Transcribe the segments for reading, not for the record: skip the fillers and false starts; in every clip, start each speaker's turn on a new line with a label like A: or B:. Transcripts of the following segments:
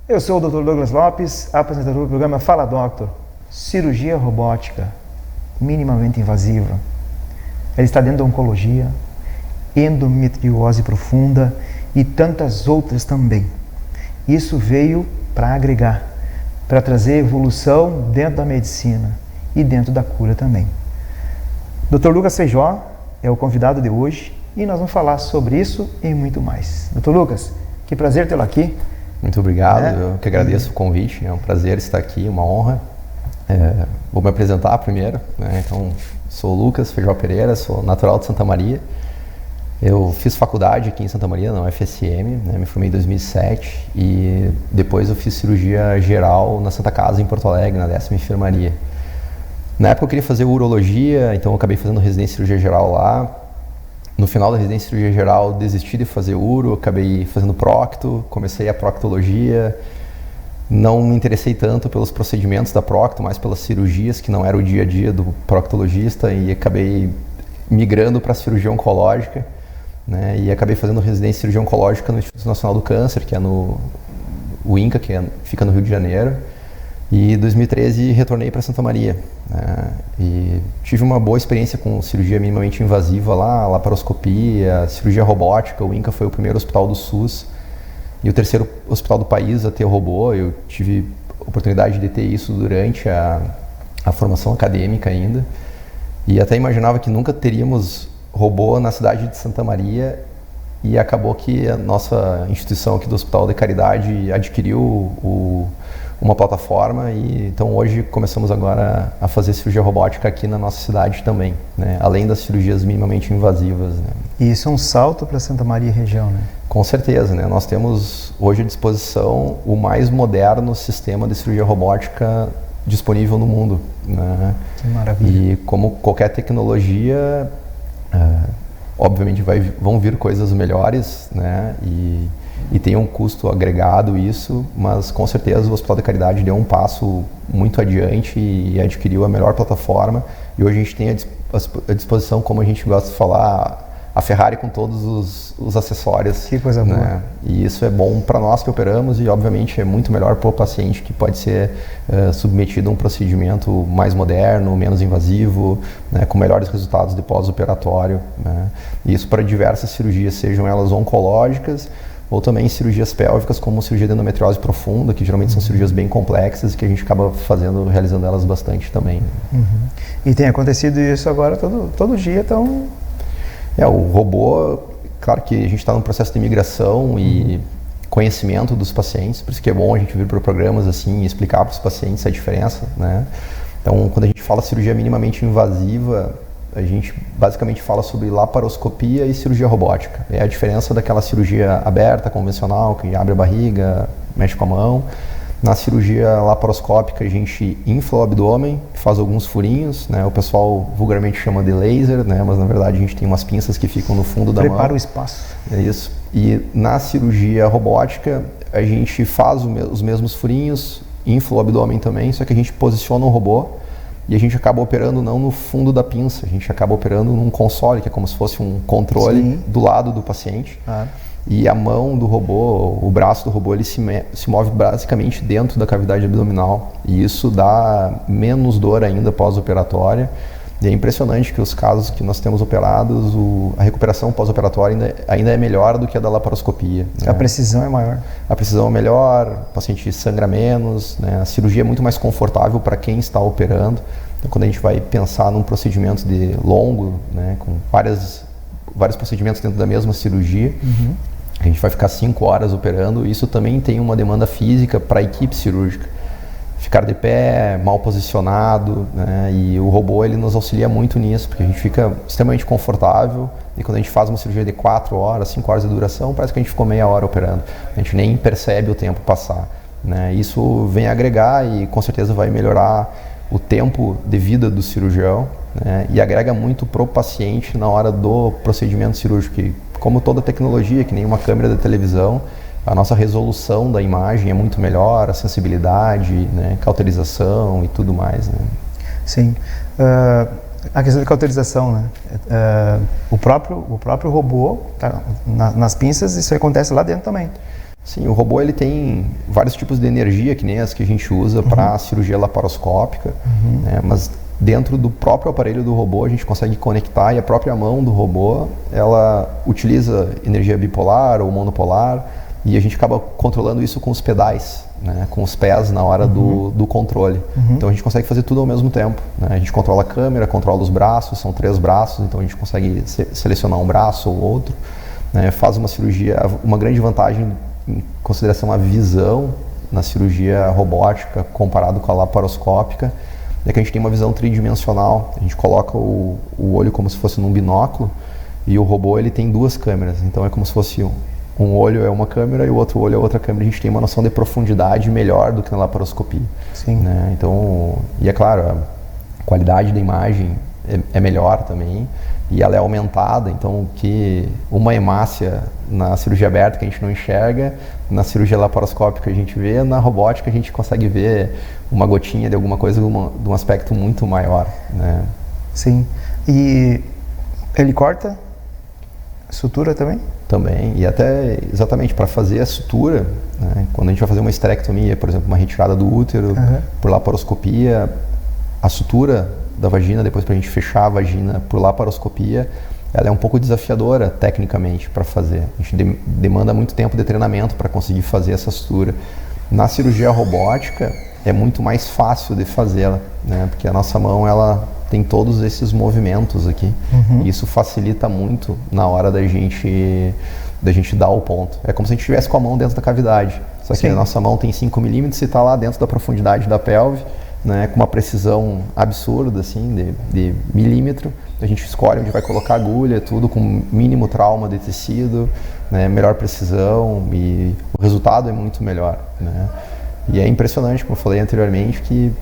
A: Eu sou o Dr. Douglas Lopes, apresentador do programa Fala Doctor. Cirurgia robótica, minimamente invasiva. Ela está dentro da oncologia, endometriose profunda e tantas outras também. Isso veio para agregar, para trazer evolução dentro da medicina e dentro da cura também. Dr. Lucas Feijó é o convidado de hoje e nós vamos falar sobre isso e muito mais. Dr. Lucas, que prazer tê-lo aqui.
B: Muito obrigado, eu que agradeço o convite, é um prazer estar aqui, uma honra. Vou me apresentar primeiro, né? Então, sou o Lucas Feijó Pereira, sou natural de Santa Maria. Eu fiz faculdade aqui em Santa Maria, na UFSM, né? Me formei em 2007 e depois eu fiz cirurgia geral na Santa Casa, em Porto Alegre, na 10ª Enfermaria. Na época eu queria fazer urologia, então eu acabei fazendo residência em cirurgia geral lá. No final da residência em cirurgia geral, desisti de fazer uro, acabei fazendo procto, comecei a proctologia. Não me interessei tanto pelos procedimentos da procto, mas pelas cirurgias, que não era o dia a dia do proctologista, e acabei migrando para a cirurgia oncológica, né? E acabei fazendo residência em cirurgia oncológica no Instituto Nacional do Câncer, que é no INCA, fica no Rio de Janeiro. E em 2013 retornei para Santa Maria, né? E tive uma boa experiência com cirurgia minimamente invasiva lá, laparoscopia, cirurgia robótica. O INCA foi o primeiro hospital do SUS e o terceiro hospital do país a ter robô. Eu tive a oportunidade de ter isso durante a formação acadêmica ainda. E até imaginava que nunca teríamos robô na cidade de Santa Maria, e acabou que a nossa instituição aqui do Hospital de Caridade adquiriu uma plataforma, e então hoje começamos agora a fazer cirurgia robótica aqui na nossa cidade também, né? Além das cirurgias minimamente invasivas, né?
A: E isso é um salto para Santa Maria e região, né?
B: Com certeza, né? Nós temos hoje à disposição o mais moderno sistema de cirurgia robótica disponível no mundo, né?
A: Que maravilha.
B: E como qualquer tecnologia, obviamente vão vir coisas melhores, né? E tem um custo agregado isso, mas com certeza o Hospital da Caridade deu um passo muito adiante e adquiriu a melhor plataforma. E hoje a gente tem à disposição, como a gente gosta de falar, a Ferrari com todos os acessórios.
A: Que coisa boa.
B: Né? E isso é bom para nós que operamos, e obviamente é muito melhor para o paciente, que pode ser submetido a um procedimento mais moderno, menos invasivo, né? Com melhores resultados de pós-operatório, né? E isso para diversas cirurgias, sejam elas oncológicas ou também cirurgias pélvicas, como cirurgia de endometriose profunda, que geralmente são cirurgias bem complexas e que a gente acaba realizando elas bastante também.
A: Uhum. E tem acontecido isso agora todo dia, então...
B: O robô, claro que a gente está num processo de migração e conhecimento dos pacientes, por isso que é bom a gente vir para programas assim e explicar para os pacientes a diferença, né? Então, quando a gente fala cirurgia minimamente invasiva, a gente basicamente fala sobre laparoscopia e cirurgia robótica. É a diferença daquela cirurgia aberta, convencional, que abre a barriga, mexe com a mão. Na cirurgia laparoscópica, a gente infla o abdômen, faz alguns furinhos, né? O pessoal vulgarmente chama de laser, né? Mas na verdade a gente tem umas pinças que ficam no fundo da mão.
A: Prepara o espaço.
B: É isso. E na cirurgia robótica, a gente faz os mesmos furinhos, infla o abdômen também, só que a gente posiciona o robô e a gente acaba operando não no fundo da pinça, a gente acaba operando num console, que é como se fosse um controle. Sim. Do lado do paciente. E a mão do robô, o braço do robô, ele se move basicamente dentro da cavidade abdominal, e isso dá menos dor ainda pós-operatória. E é impressionante que os casos que nós temos operados, a recuperação pós-operatória ainda é melhor do que a da laparoscopia, né?
A: A precisão é maior.
B: A precisão é melhor, o paciente sangra menos, né? A cirurgia é muito mais confortável para quem está operando. Então, quando a gente vai pensar num procedimento longo, né, com vários procedimentos dentro da mesma cirurgia, a gente vai ficar 5 horas operando. Isso também tem uma demanda física para a equipe cirúrgica. Ficar de pé, mal posicionado, né? E o robô ele nos auxilia muito nisso, porque a gente fica extremamente confortável, e quando a gente faz uma cirurgia de 4 horas, 5 horas de duração, parece que a gente ficou meia hora operando. A gente nem percebe o tempo passar, né? Isso vem agregar e com certeza vai melhorar o tempo de vida do cirurgião, né? E agrega muito pro paciente na hora do procedimento cirúrgico. E como toda tecnologia, que nem uma câmera de televisão, a nossa resolução da imagem é muito melhor, a sensibilidade, né, cauterização e tudo mais, né?
A: Sim. A questão de cauterização, né? O próprio robô, tá, nas pinças, isso acontece lá dentro também.
B: Sim, o robô ele tem vários tipos de energia, que nem as que a gente usa para cirurgia laparoscópica, né? Mas dentro do próprio aparelho do robô a gente consegue conectar, e a própria mão do robô ela utiliza energia bipolar ou monopolar, e a gente acaba controlando isso com os pedais, né? Com os pés na hora do controle. Então a gente consegue fazer tudo ao mesmo tempo, né? A gente controla a câmera, controla os braços, são 3 braços, então a gente consegue selecionar um braço ou outro, né? Faz uma cirurgia, uma grande vantagem em consideração a visão na cirurgia robótica comparado com a laparoscópica é que a gente tem uma visão tridimensional. A gente coloca o olho como se fosse num binóculo, e o robô ele tem 2 câmeras, então é como se fosse um olho é uma câmera e o outro olho é outra câmera. A gente tem uma noção de profundidade melhor do que na laparoscopia.
A: Sim.
B: Né? Então, e é claro, a qualidade da imagem é melhor também, e ela é aumentada, então que uma hemácia na cirurgia aberta que a gente não enxerga, na cirurgia laparoscópica a gente vê, na robótica a gente consegue ver uma gotinha de alguma coisa de um aspecto muito maior, né?
A: Sim. E ele corta sutura também?
B: Também, e até exatamente para fazer a sutura, né? Quando a gente vai fazer uma esterectomia, por exemplo, uma retirada do útero, por laparoscopia, a sutura da vagina, depois para a gente fechar a vagina por laparoscopia, ela é um pouco desafiadora tecnicamente para fazer. A gente demanda muito tempo de treinamento para conseguir fazer essa sutura. Na cirurgia robótica é muito mais fácil de fazê-la, né? Porque a nossa mão ela tem todos esses movimentos aqui. E isso facilita muito na hora da gente dar o ponto. É como se a gente estivesse com a mão dentro da cavidade. Só que a nossa mão tem 5 milímetros e está lá dentro da profundidade da pelve, né, com uma precisão absurda, assim, de milímetro. A gente escolhe onde vai colocar a agulha, tudo com mínimo trauma de tecido, né, melhor precisão, e o resultado é muito melhor, né? E é impressionante, como eu falei anteriormente, que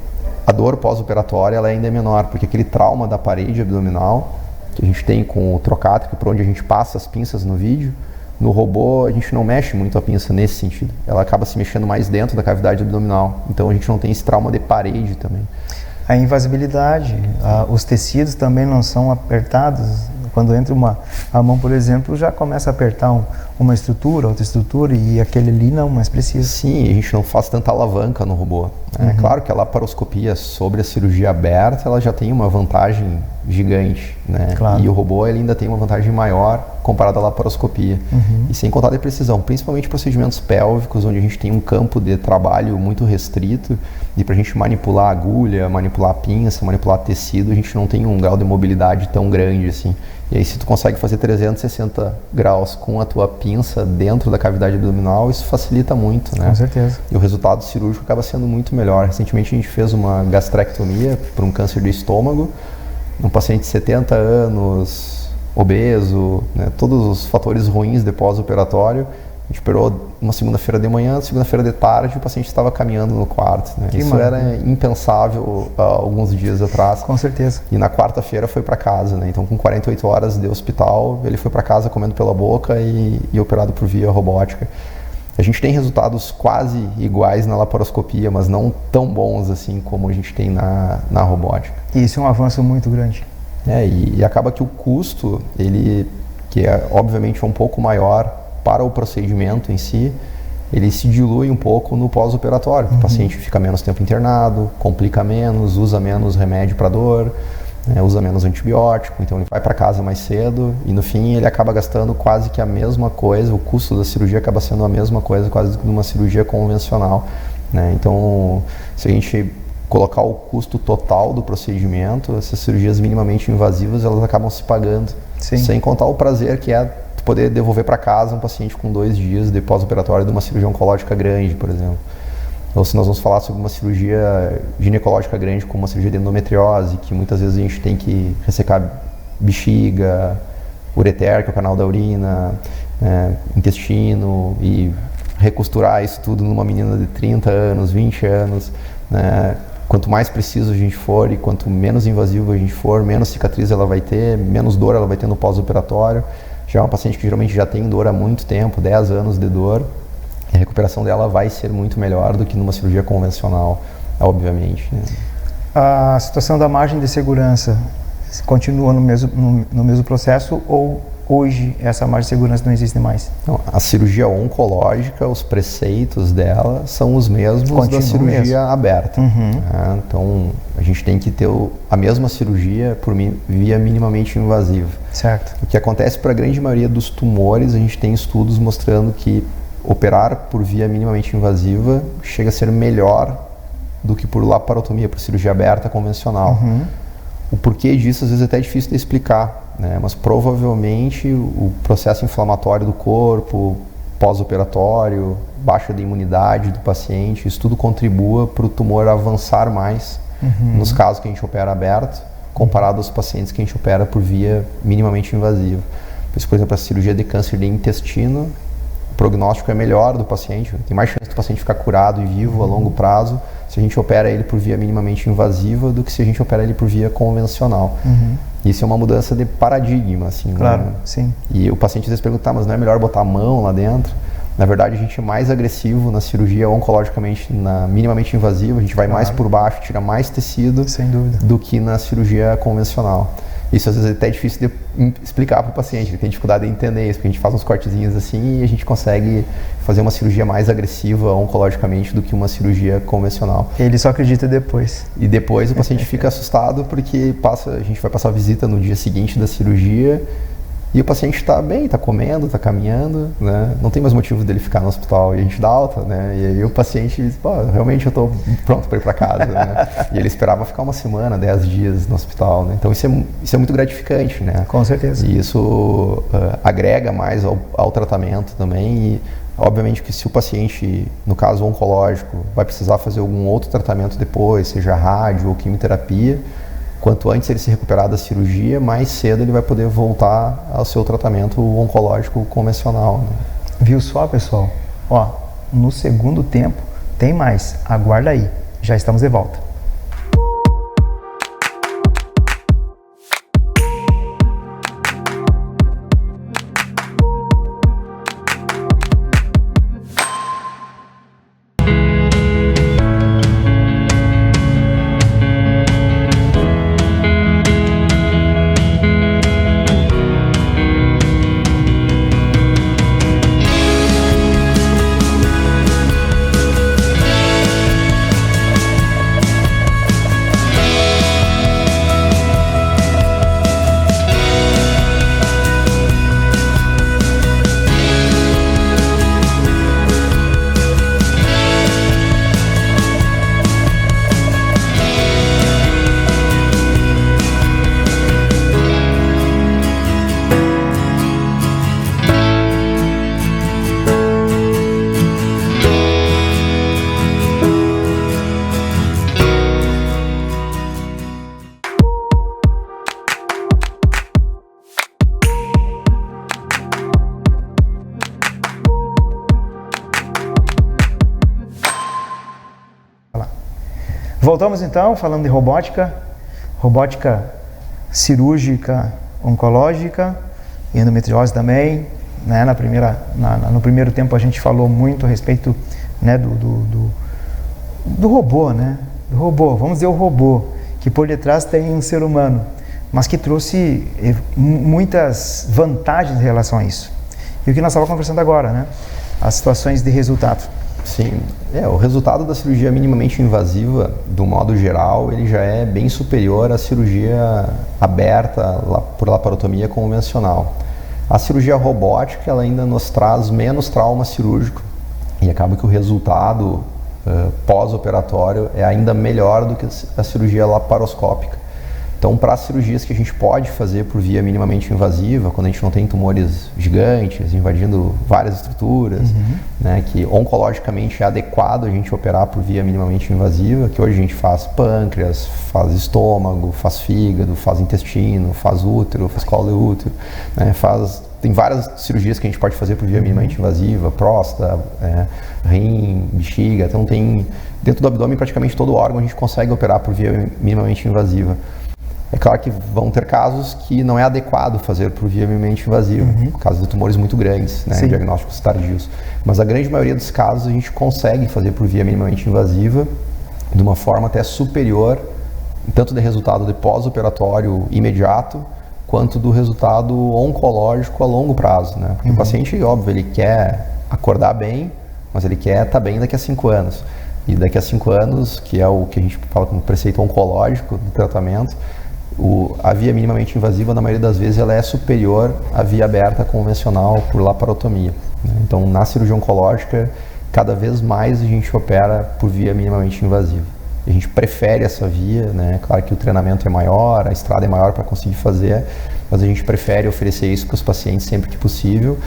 B: a dor pós-operatória ela ainda é menor, porque aquele trauma da parede abdominal que a gente tem com o trocátrico, por onde a gente passa as pinças no vídeo, no robô a gente não mexe muito a pinça nesse sentido. Ela acaba se mexendo mais dentro da cavidade abdominal. Então a gente não tem esse trauma de parede também.
A: A invasibilidade, os tecidos também não são apertados. Quando entra a mão, por exemplo, já começa a apertar uma estrutura, outra estrutura, e aquele ali não, mais precisa.
B: Sim, a gente não faz tanta alavanca no robô. É claro que a laparoscopia sobre a cirurgia aberta, ela já tem uma vantagem gigante, né?
A: Claro.
B: E o robô ele ainda tem uma vantagem maior comparado à laparoscopia. E sem contar de precisão, principalmente procedimentos pélvicos, onde a gente tem um campo de trabalho muito restrito, e para a gente manipular a agulha, manipular a pinça, manipular tecido, a gente não tem um grau de mobilidade tão grande assim. E aí se tu consegue fazer 360 graus com a tua pinça dentro da cavidade abdominal, isso facilita muito, né?
A: Com certeza.
B: E o resultado cirúrgico acaba sendo muito melhor. Recentemente a gente fez uma gastrectomia para um câncer de estômago, um paciente de 70 anos, obeso, né? Todos os fatores ruins de pós-operatório. A gente operou uma segunda-feira de manhã, segunda-feira de tarde, o paciente estava caminhando no quarto, né? Isso era impensável há alguns dias atrás.
A: Com certeza.
B: E na quarta-feira foi para casa, né? Então com 48 horas de hospital, ele foi para casa comendo pela boca e operado por via robótica. A gente tem resultados quase iguais na laparoscopia, mas não tão bons assim como a gente tem na robótica.
A: E isso é um avanço muito grande.
B: E acaba que o custo, ele, que é obviamente um pouco maior para o procedimento em si, ele se dilui um pouco no pós-operatório. O paciente fica menos tempo internado, complica menos, usa menos remédio para dor, né, usa menos antibiótico, então ele vai para casa mais cedo e no fim ele acaba gastando quase que a mesma coisa, o custo da cirurgia acaba sendo a mesma coisa quase que de uma cirurgia convencional, né? Então, se a gente colocar o custo total do procedimento, essas cirurgias minimamente invasivas, elas acabam se pagando.
A: Sim.
B: Sem contar o prazer que é poder devolver para casa um paciente com 2 dias de pós-operatório de uma cirurgia oncológica grande, por exemplo. Ou se nós vamos falar sobre uma cirurgia ginecológica grande, como uma cirurgia de endometriose, que muitas vezes a gente tem que ressecar bexiga, ureter, que é o canal da urina, intestino, e recosturar isso tudo numa menina de 30 anos, 20 anos, né? Quanto mais preciso a gente for e quanto menos invasivo a gente for, menos cicatriz ela vai ter, menos dor ela vai ter no pós-operatório. Já é uma paciente que geralmente já tem dor há muito tempo, 10 anos de dor, a recuperação dela vai ser muito melhor do que numa cirurgia convencional, obviamente, né? A
A: situação da margem de segurança continua no mesmo processo ou hoje essa margem de segurança não existe mais?
B: Não, a cirurgia oncológica, os preceitos dela são os mesmos da cirurgia aberta. Então, a gente tem que ter a mesma cirurgia por via minimamente invasiva.
A: Certo.
B: O que acontece para a grande maioria dos tumores, a gente tem estudos mostrando que operar por via minimamente invasiva chega a ser melhor do que por laparotomia, por cirurgia aberta convencional. O porquê disso, às vezes, é até difícil de explicar, né? Mas provavelmente o processo inflamatório do corpo, pós-operatório, baixa da imunidade do paciente, isso tudo contribua para o tumor avançar mais nos casos que a gente opera aberto, comparado aos pacientes que a gente opera por via minimamente invasiva. Por exemplo, a cirurgia de câncer de intestino, o prognóstico é melhor do paciente, tem mais chance do paciente ficar curado e vivo a longo prazo se a gente opera ele por via minimamente invasiva do que se a gente opera ele por via convencional. Isso é uma mudança de paradigma, assim.
A: Claro,
B: né?
A: sim.
B: E o paciente às vezes pergunta, mas não é melhor botar a mão lá dentro? Na verdade, a gente é mais agressivo na cirurgia oncologicamente, na minimamente invasiva, a gente vai mais por baixo, tira mais tecido
A: sem dúvida,
B: do que na cirurgia convencional. Isso às vezes é até difícil de explicar para o paciente, ele tem dificuldade de entender isso, porque a gente faz uns cortezinhos assim e a gente consegue fazer uma cirurgia mais agressiva oncologicamente do que uma cirurgia convencional.
A: Ele só acredita depois.
B: E depois o paciente fica assustado porque a gente vai passar a visita no dia seguinte da cirurgia e o paciente está bem, está comendo, está caminhando, né? Não tem mais motivo dele ficar no hospital e a gente dá alta, né? E aí o paciente diz, pô, realmente eu estou pronto para ir para casa, né? E ele esperava ficar uma semana, 10 dias no hospital, né? Então isso é muito gratificante, né?
A: Com certeza.
B: E isso agrega mais ao tratamento também e obviamente que se o paciente, no caso oncológico, vai precisar fazer algum outro tratamento depois, seja rádio ou quimioterapia, quanto antes ele se recuperar da cirurgia, mais cedo ele vai poder voltar ao seu tratamento oncológico convencional. Né?
A: Viu só, pessoal? Ó, no segundo tempo tem mais. Aguarda aí. Já estamos de volta. Voltamos então, falando de robótica cirúrgica, oncológica, e endometriose também, né? No primeiro tempo a gente falou muito a respeito, né, do robô, né? Do robô, vamos dizer o robô, que por detrás tem um ser humano, mas que trouxe muitas vantagens em relação a isso. E o que nós estávamos conversando agora, né? As situações de resultado.
B: Sim, o resultado da cirurgia minimamente invasiva, do modo geral, ele já é bem superior à cirurgia aberta por laparotomia convencional. A cirurgia robótica, ela ainda nos traz menos trauma cirúrgico e acaba que o resultado pós-operatório é ainda melhor do que a cirurgia laparoscópica. Então, para as cirurgias que a gente pode fazer por via minimamente invasiva, quando a gente não tem tumores gigantes invadindo várias estruturas, né, que oncologicamente é adequado a gente operar por via minimamente invasiva, que hoje a gente faz pâncreas, faz estômago, faz fígado, faz intestino, faz útero, faz colo de útero, né, tem várias cirurgias que a gente pode fazer por via minimamente invasiva, próstata, rim, bexiga, então tem dentro do abdômen praticamente todo órgão a gente consegue operar por via minimamente invasiva. É claro que vão ter casos que não é adequado fazer por via minimamente invasiva, no caso de tumores muito grandes, né, diagnósticos tardios. Mas a grande maioria dos casos a gente consegue fazer por via minimamente invasiva de uma forma até superior, tanto de resultado de pós-operatório imediato, quanto do resultado oncológico a longo prazo, né? Porque o paciente, óbvio, ele quer acordar bem, mas ele quer estar bem daqui a 5 anos. E daqui a 5 anos, que é o que a gente fala como preceito oncológico do tratamento, a via minimamente invasiva, na maioria das vezes, ela é superior à via aberta convencional por laparotomia, né? Então, na cirurgia oncológica, cada vez mais a gente opera por via minimamente invasiva. A gente prefere essa via, né? Claro que o treinamento é maior, a estrada é maior para conseguir fazer, mas a gente prefere oferecer isso para os pacientes sempre que possível,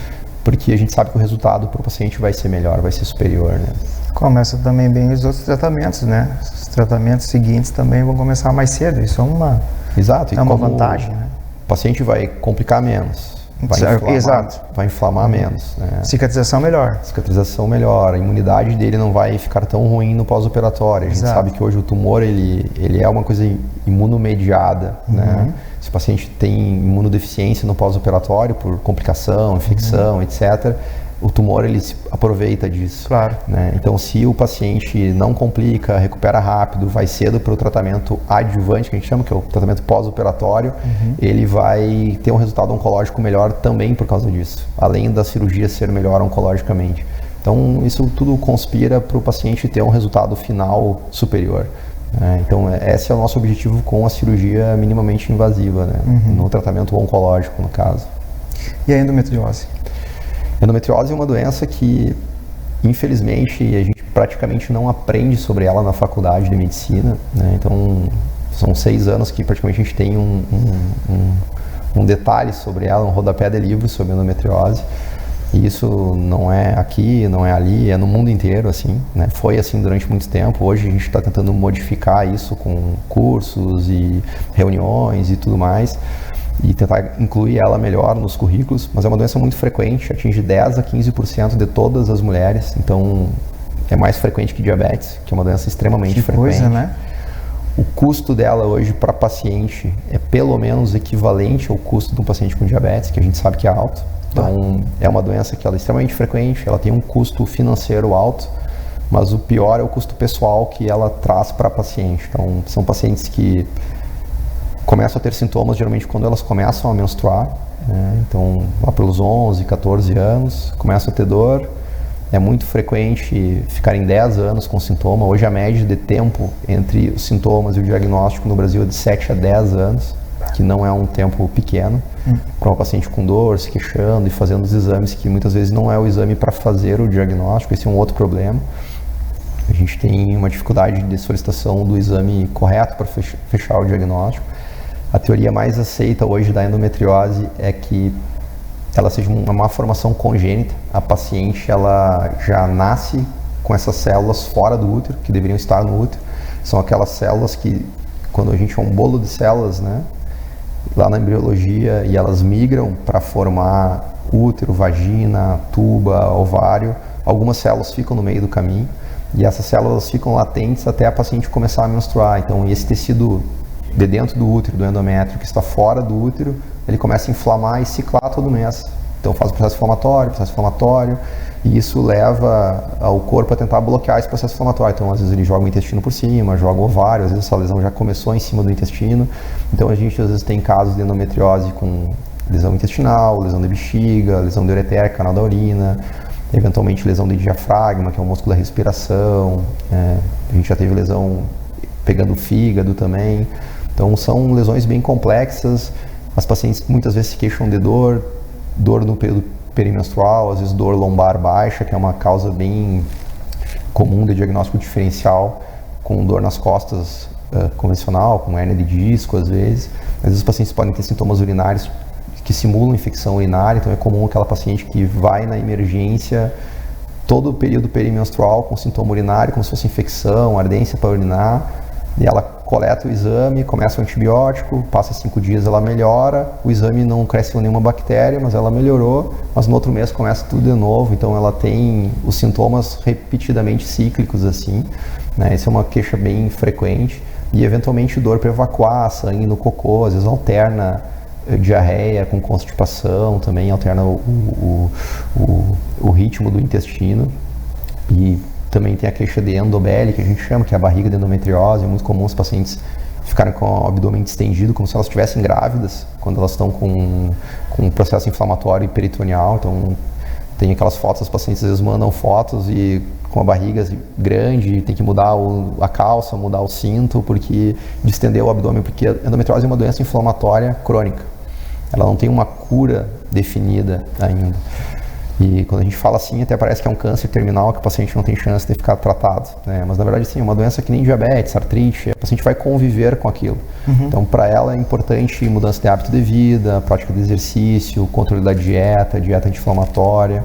B: porque a gente sabe que o resultado para o paciente vai ser melhor, vai ser superior, né?
A: Começa também bem os outros tratamentos, né? Os tratamentos seguintes também vão começar mais cedo. Isso é uma,
B: exato.
A: É uma vantagem, né?
B: O paciente vai complicar menos, vai inflamar menos, né?
A: Cicatrização melhor.
B: Cicatrização melhor, a imunidade dele não vai ficar tão ruim no pós-operatório. A gente sabe que hoje o tumor ele é uma coisa imunomediada, né? Se o paciente tem imunodeficiência no pós-operatório por complicação, infecção, etc., o tumor ele se aproveita disso.
A: Claro.
B: Né? Então, se o paciente não complica, recupera rápido, vai cedo para o tratamento adjuvante, que a gente chama, que é o tratamento pós-operatório, ele vai ter um resultado oncológico melhor também por causa disso, além da cirurgia ser melhor oncologicamente. Então, isso tudo conspira para o paciente ter um resultado final superior. Então, esse é o nosso objetivo com a cirurgia minimamente invasiva, né? No tratamento oncológico, no caso.
A: E a endometriose?
B: Endometriose é uma doença que, infelizmente, a gente praticamente não aprende sobre ela na faculdade de medicina, né? Então, são 6 anos que praticamente a gente tem um detalhe sobre ela, um rodapé de livros sobre endometriose. E isso não é aqui, não é ali, é no mundo inteiro, assim, né? Foi assim durante muito tempo. Hoje a gente está tentando modificar isso com cursos e reuniões e tudo mais, e tentar incluir ela melhor nos currículos, mas é uma doença muito frequente, atinge 10 a 15% de todas as mulheres, então é mais frequente que diabetes, que é uma doença extremamente frequente.
A: Coisa, né?
B: O custo dela hoje para paciente é pelo menos equivalente ao custo de um paciente com diabetes, que a gente sabe que é alto. Então, é uma doença que ela é extremamente frequente, ela tem um custo financeiro alto, mas o pior é o custo pessoal que ela traz para a paciente. Então, são pacientes que começam a ter sintomas geralmente quando elas começam a menstruar, né? Então, lá pelos 11, 14 anos, começam a ter dor. É muito frequente ficarem 10 anos com sintoma. Hoje a média de tempo entre os sintomas e o diagnóstico no Brasil é de 7 a 10 anos, que não é um tempo pequeno, para uma paciente com dor, se queixando e fazendo os exames, que muitas vezes não é o exame para fazer o diagnóstico. Esse é um outro problema. A gente tem uma dificuldade de solicitação do exame correto para fechar o diagnóstico. A teoria mais aceita hoje da endometriose é que ela seja uma má formação congênita. A paciente ela já nasce com essas células fora do útero, que deveriam estar no útero. São aquelas células que, quando a gente é um bolo de células, né, lá na embriologia, e elas migram para formar útero, vagina, tuba, ovário, algumas células ficam no meio do caminho, e essas células ficam latentes até a paciente começar a menstruar. Então, esse tecido de dentro do útero, do endométrio, que está fora do útero, ele começa a inflamar e ciclar todo mês. Então faz o processo inflamatório, e isso leva ao corpo a tentar bloquear esse processo inflamatório. Então às vezes ele joga o intestino por cima, joga o ovário, às vezes essa lesão já começou em cima do intestino. Então a gente às vezes tem casos de endometriose com lesão intestinal, lesão de bexiga, lesão de ureter, canal da urina, eventualmente lesão de diafragma, que é o músculo da respiração. A gente já teve lesão pegando o fígado também. Então são lesões bem complexas. As pacientes muitas vezes se queixam de dor no período perimenstrual, às vezes dor lombar baixa, que é uma causa bem comum de diagnóstico diferencial, com dor nas costas convencional, com hérnia de disco às vezes. Às vezes os pacientes podem ter sintomas urinários que simulam infecção urinária, então é comum aquela paciente que vai na emergência todo o período perimenstrual com sintoma urinário, como se fosse infecção, ardência para urinar, e ela coleta o exame, começa o antibiótico, passa 5 dias, ela melhora, o exame não cresceu nenhuma bactéria, mas ela melhorou, mas no outro mês começa tudo de novo, então ela tem os sintomas repetidamente cíclicos assim, né? Essa é uma queixa bem frequente, e eventualmente dor para evacuar, sangue no cocô, às vezes alterna diarreia com constipação, também alterna o ritmo do intestino, e também tem a queixa de endobele, que a gente chama, que é a barriga de endometriose. É muito comum os pacientes ficarem com o abdômen distendido, como se elas estivessem grávidas, quando elas estão com um processo inflamatório e peritoneal. Então, tem aquelas fotos, as pacientes às vezes mandam fotos e com a barriga grande, tem que mudar a calça, mudar o cinto, porque distender o abdômen, porque a endometriose é uma doença inflamatória crônica. Ela não tem uma cura definida ainda. E quando a gente fala assim, até parece que é um câncer terminal, que o paciente não tem chance de ficar tratado, né? Mas na verdade sim, é uma doença que nem diabetes, artrite, a paciente vai conviver com aquilo. Então para ela é importante mudança de hábito de vida, prática de exercício, controle da dieta anti-inflamatória.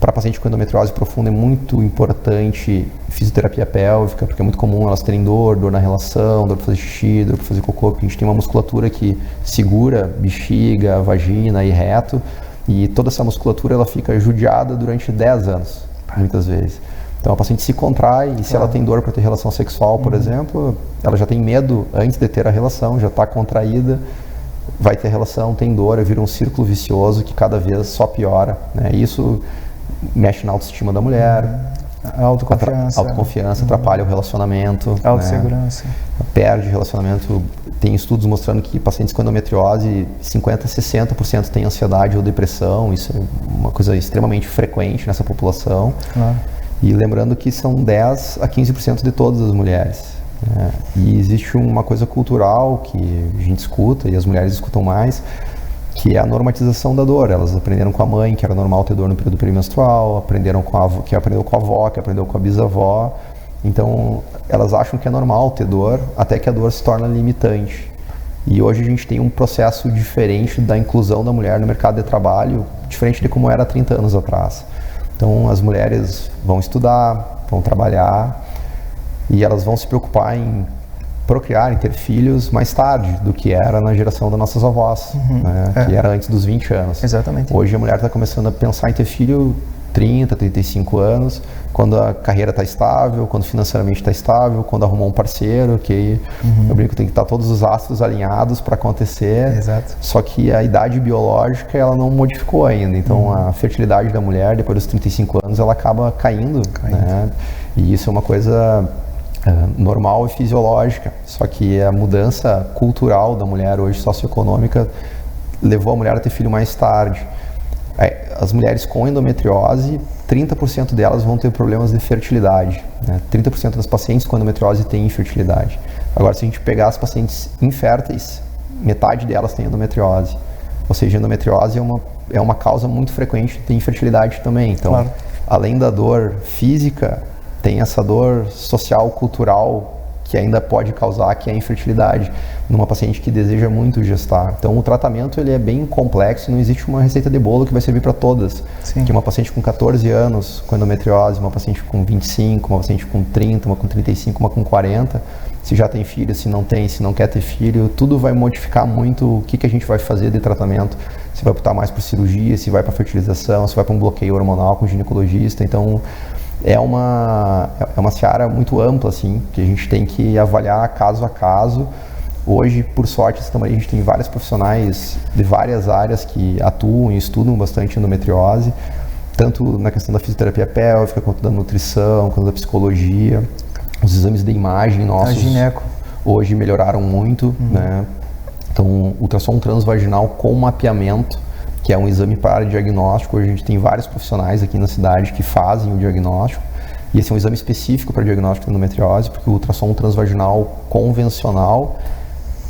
B: Para paciente com endometriose profunda é muito importante fisioterapia pélvica, porque é muito comum elas terem dor na relação, dor para fazer xixi, dor para fazer cocô, porque a gente tem uma musculatura que segura bexiga, vagina e reto, e toda essa musculatura ela fica judiada durante 10 anos, muitas vezes. Então a paciente se contrai e se ela tem dor para ter relação sexual, por exemplo, ela já tem medo antes de ter a relação, já está contraída, vai ter relação, tem dor, vira um círculo vicioso que cada vez só piora, né? Isso mexe na autoestima da mulher, autoconfiança, atrapalha o relacionamento,
A: autossegurança,
B: né? Perde relacionamento. Tem estudos mostrando que pacientes com endometriose, 50% a 60% têm ansiedade ou depressão. Isso é uma coisa extremamente frequente nessa população.
A: Claro.
B: E lembrando que são 10 a 15% de todas as mulheres, né? E existe uma coisa cultural que a gente escuta, e as mulheres escutam mais, que é a normatização da dor. Elas aprenderam com a mãe que era normal ter dor no período perimenstrual, aprenderam com a avó, que aprendeu com a avó, que aprendeu com a bisavó. Então, elas acham que é normal ter dor, até que a dor se torna limitante. E hoje a gente tem um processo diferente da inclusão da mulher no mercado de trabalho, diferente de como era 30 anos atrás. Então, as mulheres vão estudar, vão trabalhar, e elas vão se preocupar em procriar, em ter filhos mais tarde do que era na geração das nossas avós, né? Que era antes dos 20 anos.
A: Exatamente.
B: Hoje a mulher está começando a pensar em ter filho 30, 35 anos, quando a carreira está estável, quando financeiramente está estável, quando arrumou um parceiro, que eu brinco, tem que estar todos os astros alinhados para acontecer.
A: Exato.
B: Só que a idade biológica ela não modificou ainda, então a fertilidade da mulher depois dos 35 anos ela acaba caindo. Né? E isso é uma coisa normal e fisiológica, só que a mudança cultural da mulher hoje, socioeconômica, levou a mulher a ter filho mais tarde. As mulheres com endometriose, 30% delas vão ter problemas de fertilidade, né? 30% das pacientes com endometriose têm infertilidade. Agora, se a gente pegar as pacientes inférteis, metade delas tem endometriose. Ou seja, endometriose é uma causa muito frequente de infertilidade também. Então, além da dor física, tem essa dor social, cultural, que ainda pode causar, que é a infertilidade, numa paciente que deseja muito gestar. Então, o tratamento ele é bem complexo, não existe uma receita de bolo que vai servir para todas.
A: Sim.
B: Que uma paciente com 14 anos com endometriose, uma paciente com 25, uma paciente com 30, uma com 35, uma com 40, se já tem filho, se não tem, se não quer ter filho, tudo vai modificar muito o que a gente vai fazer de tratamento. Se vai optar mais por cirurgia, se vai para fertilização, se vai para um bloqueio hormonal com ginecologista. Então, é uma seara muito ampla, assim, que a gente tem que avaliar caso a caso. Hoje, por sorte, a gente tem vários profissionais de várias áreas que atuam e estudam bastante endometriose, tanto na questão da fisioterapia pélvica, quanto da nutrição, quanto da psicologia. Os exames de imagem nossos hoje melhoraram muito, né? Então, ultrassom transvaginal com mapeamento, que é um exame para diagnóstico. Hoje a gente tem vários profissionais aqui na cidade que fazem o diagnóstico, e esse é um exame específico para diagnóstico de endometriose, porque o ultrassom transvaginal convencional,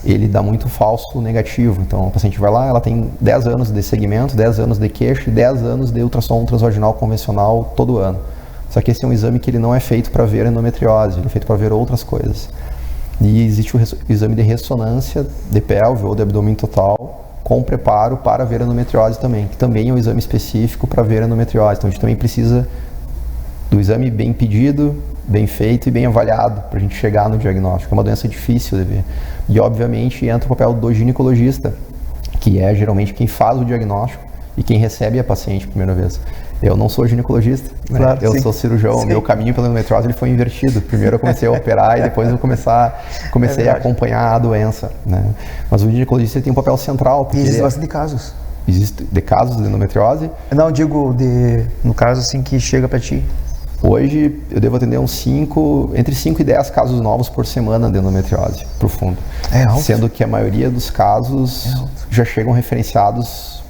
B: ele dá muito falso negativo. Então a paciente vai lá, ela tem 10 anos de segmento, 10 anos de queixo e 10 anos de ultrassom transvaginal convencional todo ano. Só que esse é um exame que ele não é feito para ver endometriose, ele é feito para ver outras coisas. E existe o exame de ressonância de pelve ou de abdômen total, com preparo para ver endometriose também, que também é um exame específico para ver endometriose. Então a gente também precisa do exame bem pedido, bem feito e bem avaliado para a gente chegar no diagnóstico. É uma doença difícil de ver. E obviamente entra o papel do ginecologista, que é geralmente quem faz o diagnóstico e quem recebe a paciente a primeira vez. Eu não sou ginecologista, né?
A: Claro,
B: eu sou cirurgião. O meu caminho pela endometriose ele foi invertido. Primeiro eu comecei a operar e depois eu comecei a acompanhar a doença, né? Mas o ginecologista tem um papel central.
A: E existe bastante casos.
B: Existe de casos de endometriose?
A: Não, digo no caso assim que chega para ti.
B: Hoje eu devo atender entre 5 e 10 casos novos por semana de endometriose profunda.
A: É alto.
B: Sendo que a maioria dos casos já chegam referenciados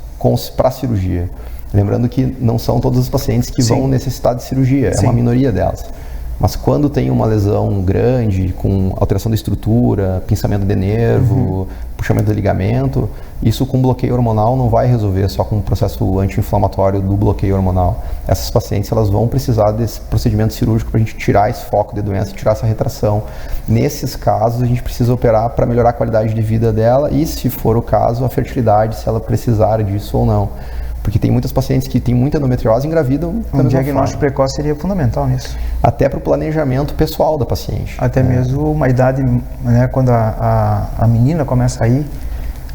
B: para cirurgia. Lembrando que não são todos os pacientes que vão necessitar de cirurgia, é uma minoria delas. Mas quando tem uma lesão grande, com alteração da estrutura, pinçamento de nervo, puxamento de ligamento, isso com bloqueio hormonal não vai resolver só com um processo anti-inflamatório do bloqueio hormonal. Essas pacientes elas vão precisar desse procedimento cirúrgico para a gente tirar esse foco de doença, tirar essa retração. Nesses casos, a gente precisa operar para melhorar a qualidade de vida dela e, se for o caso, a fertilidade, se ela precisar disso ou não. Porque tem muitas pacientes que têm muita endometriose e engravidam.
A: Um diagnóstico precoce seria fundamental nisso.
B: Até para o planejamento pessoal da paciente.
A: Até mesmo uma idade, né, quando a menina começa a ir,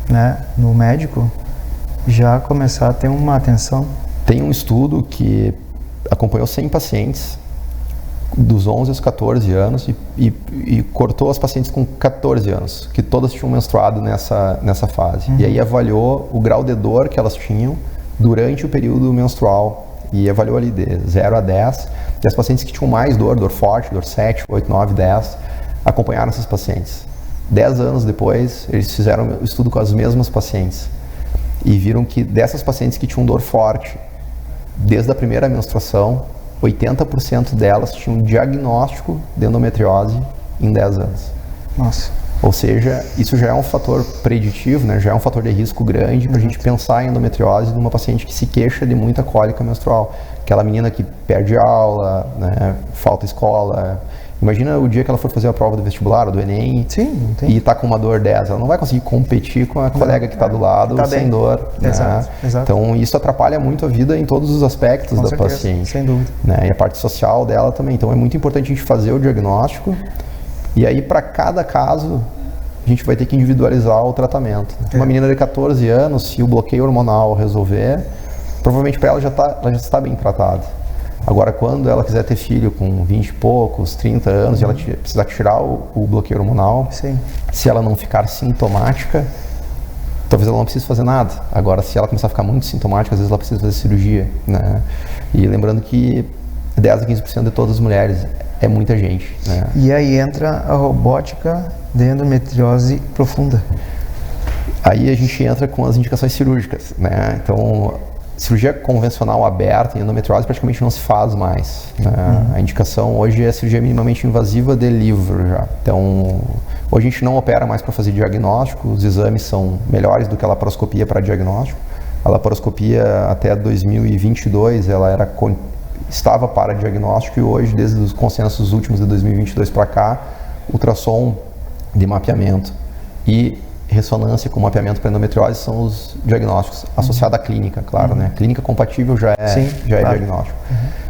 A: né, no médico, já começar a ter uma atenção.
B: Tem um estudo que acompanhou 100 pacientes dos 11 aos 14 anos e cortou as pacientes com 14 anos, que todas tinham menstruado nessa fase. E aí avaliou o grau de dor que elas tinham durante o período menstrual e avaliou ali de 0 a 10, e as pacientes que tinham mais dor forte, dor 7, 8, 9, 10, acompanharam essas pacientes. 10 anos depois, eles fizeram o estudo com as mesmas pacientes e viram que dessas pacientes que tinham dor forte, desde a primeira menstruação, 80% delas tinham um diagnóstico de endometriose em 10 anos.
A: Nossa.
B: Ou seja, isso já é um fator preditivo, né? Já é um fator de risco grande para a gente pensar em endometriose de uma paciente que se queixa de muita cólica menstrual. Aquela menina que perde aula, né? Falta escola. Imagina o dia que ela for fazer a prova do vestibular ou do Enem e está com uma dor 10. Ela não vai conseguir competir com a colega que está do lado sem dor.
A: Exato,
B: né?
A: exato.
B: Então isso atrapalha muito a vida em todos os aspectos
A: com
B: da
A: certeza,
B: paciente.
A: sem dúvida.
B: Né? E a parte social dela também. Então é muito importante a gente fazer o diagnóstico. E aí, para cada caso, a gente vai ter que individualizar o tratamento. Uma menina de 14 anos, se o bloqueio hormonal resolver, provavelmente para ela já está bem tratada. Agora, quando ela quiser ter filho com 20 e poucos, 30 anos, e ela precisar tirar o bloqueio hormonal, se ela não ficar sintomática, talvez ela não precise fazer nada. Agora, se ela começar a ficar muito sintomática, às vezes ela precisa fazer cirurgia. Né? E lembrando que 10 a 15% de todas as mulheres é muita gente. Né?
A: E aí entra a robótica de endometriose profunda.
B: Aí a gente entra com as indicações cirúrgicas. Né? Então, cirurgia convencional aberta em endometriose praticamente não se faz mais. Né? A indicação hoje é cirurgia minimamente invasiva de livro já. Então, hoje a gente não opera mais para fazer diagnóstico, os exames são melhores do que a laparoscopia para diagnóstico. A laparoscopia até 2022 ela estava para diagnóstico e hoje, desde os consensos últimos de 2022 para cá, ultrassom de mapeamento e ressonância com mapeamento para endometriose são os diagnósticos, associado à clínica, claro, né? Clínica compatível já é diagnóstico.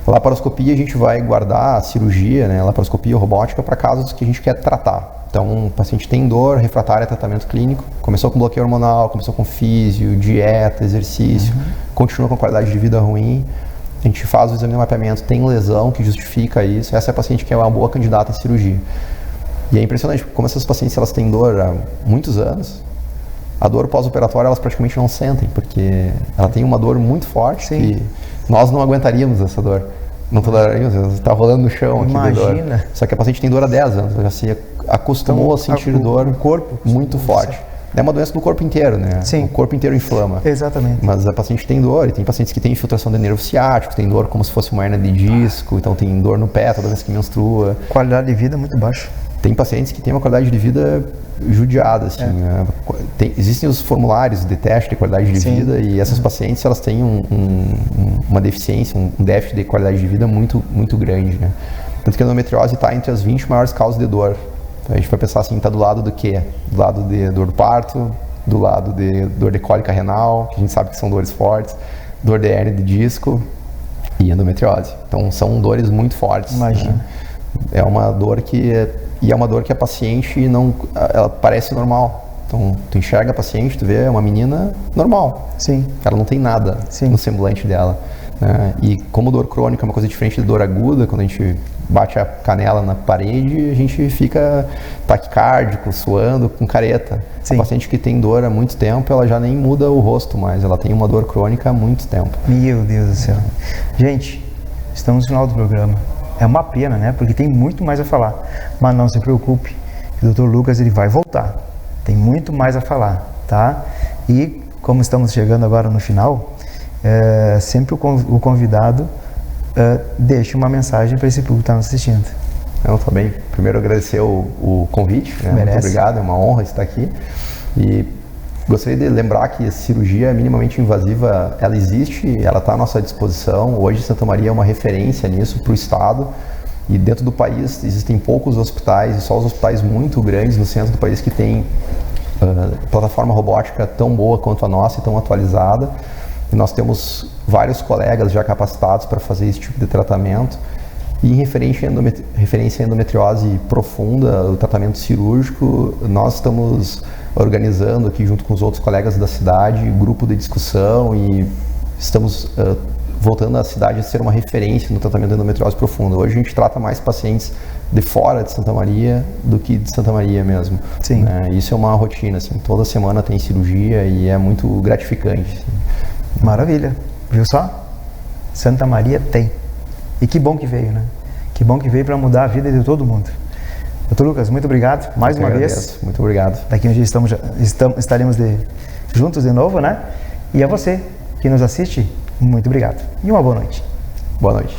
B: A laparoscopia a gente vai guardar a cirurgia, né? Laparoscopia robótica para casos que a gente quer tratar. Então, o paciente tem dor refratária a tratamento clínico, começou com bloqueio hormonal, começou com físio, dieta, exercício, continua com qualidade de vida ruim. A gente faz o exame de mapeamento, tem lesão que justifica isso. Essa é a paciente que é uma boa candidata à cirurgia. E é impressionante, como essas pacientes elas têm dor há muitos anos, a dor pós-operatória elas praticamente não sentem, porque ela tem uma dor muito forte que nós não aguentaríamos essa dor. Não toleraríamos, ela está rolando no chão aqui de dor. Só que a paciente tem dor há 10 anos, ela já se acostumou a sentir dor muito forte. É uma doença do corpo inteiro, né?
A: Sim.
B: O corpo inteiro inflama.
A: Exatamente.
B: Mas a paciente tem dor, e tem pacientes que têm infiltração de nervo ciático, tem dor como se fosse uma hernia de disco, então tem dor no pé toda vez que menstrua.
A: Qualidade de vida muito baixa.
B: Tem pacientes que têm uma qualidade de vida judiada, assim. Né? Existem os formulários de teste de qualidade de vida e essas pacientes elas têm uma deficiência, um déficit de qualidade de vida muito grande, né? Tanto que a endometriose está entre as 20 maiores causas de dor. A gente vai pensar assim, está do lado do quê? Do lado de dor do parto, do lado de dor de cólica renal, que a gente sabe que são dores fortes, dor de hernia de disco e endometriose. Então são dores muito fortes.
A: Imagina.
B: Né? É uma dor que a paciente ela parece normal. Então tu enxerga a paciente, tu vê uma menina normal.
A: Sim.
B: Ela não tem nada no semblante dela. Né? E como dor crônica é uma coisa diferente de dor aguda, quando a gente bate a canela na parede, a gente fica taquicárdico, suando, com careta. A paciente que tem dor há muito tempo, ela já nem muda o rosto mais, ela tem uma dor crônica há muito tempo.
A: Meu Deus do céu. Gente, estamos no final do programa. É uma pena, né? Porque tem muito mais a falar. Mas não se preocupe, o Dr. Lucas ele vai voltar. Tem muito mais a falar, tá? E como estamos chegando agora no final, sempre o convidado deixa uma mensagem para esse público que está nos assistindo.
B: Eu também, primeiro agradecer o convite, né? Muito obrigado, é uma honra estar aqui. E gostaria de lembrar que a cirurgia minimamente invasiva, ela existe, ela está à nossa disposição. Hoje Santa Maria é uma referência nisso para o estado. E dentro do país existem poucos hospitais, e só os hospitais muito grandes no centro do país que têm plataforma robótica tão boa quanto a nossa e tão atualizada. E nós temos vários colegas já capacitados para fazer esse tipo de tratamento. E em referência à endometriose profunda, o tratamento cirúrgico, nós estamos organizando aqui junto com os outros colegas da cidade, grupo de discussão, e estamos voltando a cidade a ser uma referência no tratamento de endometriose profunda. Hoje a gente trata mais pacientes de fora de Santa Maria do que de Santa Maria mesmo.
A: Sim.
B: Isso é uma rotina, assim, toda semana tem cirurgia e é muito gratificante. Assim.
A: Maravilha, viu só? Santa Maria tem. E que bom que veio, né? Que bom que veio para mudar a vida de todo mundo. Doutor Lucas, muito obrigado mais uma vez.
B: Muito obrigado.
A: Daqui um dia estaremos juntos de novo, né? E a você que nos assiste, muito obrigado. E uma boa noite.
B: Boa noite.